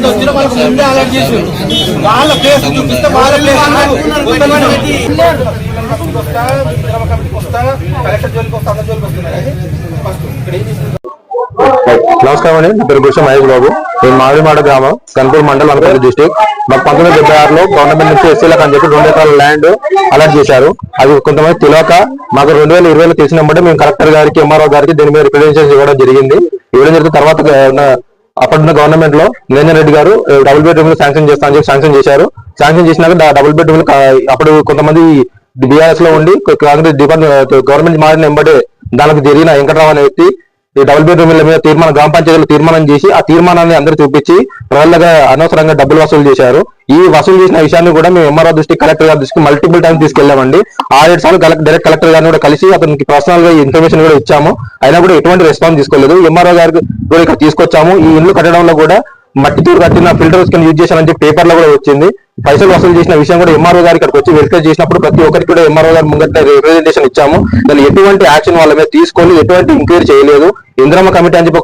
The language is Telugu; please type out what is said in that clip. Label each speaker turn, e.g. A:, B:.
A: వచ్చిన వాళ్ళకి ముందే అలర్ట్ చేసి వాళ్ళ ప్లేస్ చూపిస్తే వాళ్ళ ప్లేస్
B: నమస్కారం అండి. నా పేరు గురుష మహేష్ బాబు. నేను మామిడిమాడ గ్రామం, కన్పూర్ మండలం, అనకాపల్లి డిస్టిక్. మాకు 1976లో గవర్నమెంట్ నుంచి ఎస్సీలకు అని చెప్పి 2 ఎకరాల ల్యాండ్ అలాట్ చేశారు. అది కొంతమంది తెలియక మాకు 2020లో తెలిసినప్పుడు మేము కలెక్టర్ గారికి, ఎంఆర్ఓ గారికి దీని మీద రిప్రజెంటేషన్స్ ఇవ్వడం జరిగింది. తర్వాత అప్పుడున్న గవర్నమెంట్ లో నిరంజన్ రెడ్డి గారు డబుల్ బెడ్రూమ్ శాంక్షన్ చేస్తా అని చెప్పి శాంక్షన్ చేశారు. శాంక్షన్ చేసినాక డబుల్ బెడ్రూమ్ అప్పుడు కొంతమంది బీఆర్ఎస్ లో ఉండి కాంగ్రెస్ గవర్నమెంట్ మారిన వెంబడే దానికి జరిగిన వెంకటరావు అనే వ్యక్తి ఈ డబుల్ బెడ్రూమ్ల మీద గ్రామ పంచాయతీలో తీర్మానం చేసి ఆ తీర్మానాన్ని అందరూ చూపించి ప్రజలుగా అనవసరంగా డబ్బులు వసూలు చేశారు. ఈ వసూలు చేసిన విషయాన్ని కూడా మేము ఎంఆర్ఓ దృష్టికి, కలెక్టర్ గారి దృష్టికి మల్టిపుల్ టైమ్స్ తీసుకెళ్లామండి. 6-7 సార్లు డైరెక్ట్ కలెక్టర్ గారిని కూడా కలిసి అతనికి పర్సనల్ గా ఇన్ఫర్మేషన్ కూడా ఇచ్చాము. అయినా కూడా ఎటువంటి రెస్పాన్స్ తీసుకోలేదు. ఎంఆర్ఓ గారికి కూడా ఇక్కడ తీసుకొచ్చాము. ఈ ఇల్లు కట్టడంలో కూడా మట్టితో కట్టిన ఫిల్టర్స్ యూజ్ చేశారని చెప్పి పేపర్ లో కూడా వచ్చింది. పైసలు వసూలు చేసిన విషయం కూడా ఎంఆర్ఓ గారు ఇక్కడికి వచ్చి వెరిఫై చేసినప్పుడు ప్రతి ఒక్కరికి కూడా ఎంఆర్ఓ గారు ముంగట రిప్రజెంటేషన్ ఇచ్చాము. దాన్ని ఎటువంటి యాక్షన్ వాళ్ళ మీద తీసుకొని ఎటువంటి ఎంక్వైరీ చేయలేదు. ఇంద్రమ్మ కమిటీ అని చెప్పి